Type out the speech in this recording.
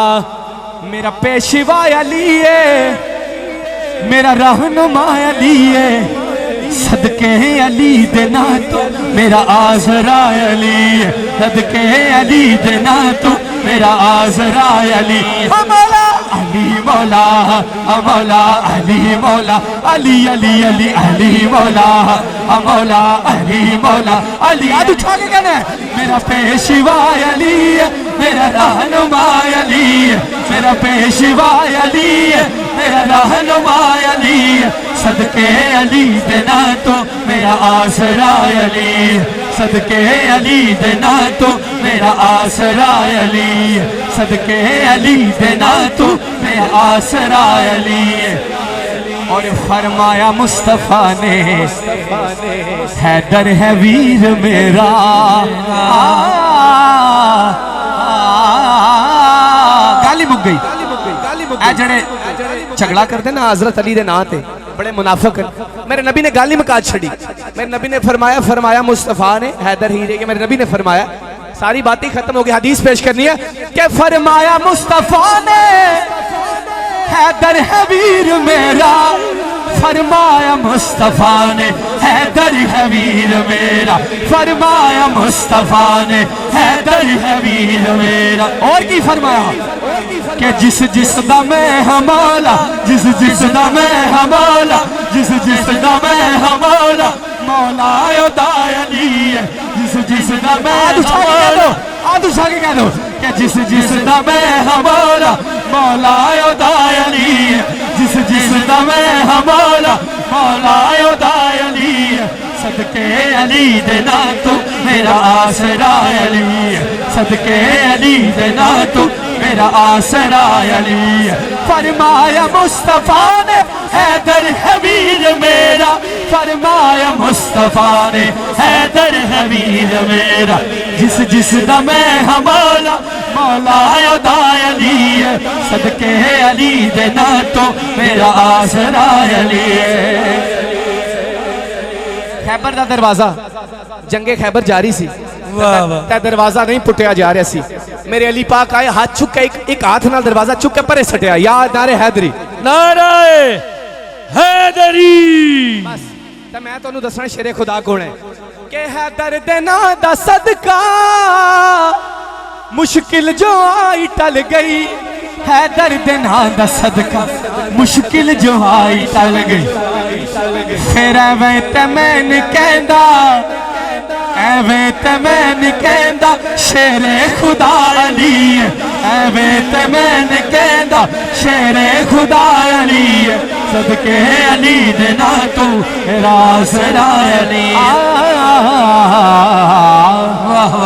میرا پیشوا علی ہے، میرا رہنما علی ہے، صدقے علی دینا تو میرا آزرا علی ہے، صدقے علی دینا تو میرا آزرا علی مولا علی مولا مولا علی مولا علی علی علی علی مولا مولا علی مولا علی ہاتھ اٹھا کے کہنا ہے میرا پیشوا علی ہے، میرا رہنما علی ہے، میرا پیشوا علی ہے، میرا رہنما علی ہے، صدقے علی دینا تو میرا آسرا علی ہے، صدقے علی دینا تو میرا آسرا علی ہے، صدقے علی دینا تو میرا آسرا علی ہے۔ اور فرمایا مصطفیٰ نے حیدر ہے ویر میرا، گالی مک گئی اے جڑے جھگڑا کرتے نا حضرت علی دے نا تے بڑے منافق ہیں، میرے نبی نے گالی مکا چھڑی، میرے نبی نے فرمایا مصطفیٰ نے حیدر ہی رہے، میرے نبی نے فرمایا ساری باتیں ختم ہو گئی، حدیث پیش کرنی ہے کہ فرمایا مصطفیٰ نے حیدر ہے ویر میرا، فرمایا مصطفیٰ نے حیدر ہے ویر میرا، فرمایا مصطفیٰ نے حیدر ہے ویر میرا۔ اور کی فرمایا کہ جس جس دا میں ہمالا، جس جس دا میں ہمالا، جس جس دا میں ہمالا مولا دا علی ہے، جس جس دا میں ہمالا آدھ اٹھا کے کہہ دو کہ جس جس دا میں ہمالا مولا دا علی ہے، جس جس دا میں ہمالا مولا دا علی ہے، صدقے علی دینا تو میرا آسرا علی ہے، صدقے علی دینا تو میرا آسرا علی ہے۔ فرمایا مصطفیٰ نے حیدر ہے ویر میرا، فرمایا مصطفیٰ نے حیدر ہے ویر میرا، جس جس دا میں ہمالا مولا دا علی ہے، صدقے علی دینا تو میرا آسرا علی ہے۔ خیبر دا دروازہ جنگ خیبر جاری سی، تے دروازہ نہیں پٹیا جا رہا سی، میرے علی پاک آئے ہاتھ چھک کے ایک ہاتھ نال دروازہ چھک کے پرے سٹیا، یا نعرہ حیدری، نعرہ حیدری۔ بس تے میں تو انہوں دسنا شیر خدا کون ہے کہ حیدر دینا دا صدقہ مشکل جو آئی ٹل گئی، حیدر دینا دا صدقہ مشکل جو آئی ٹل گئی، پھر ایویں تے میں نے کہندا، ایویں تے میں نے کہندا شیر خدا علی ہے، ایویں تے میں نے کہندا شیر خدا علی ہے، صدقے علی دینا تو میرا آسرا علی ہے۔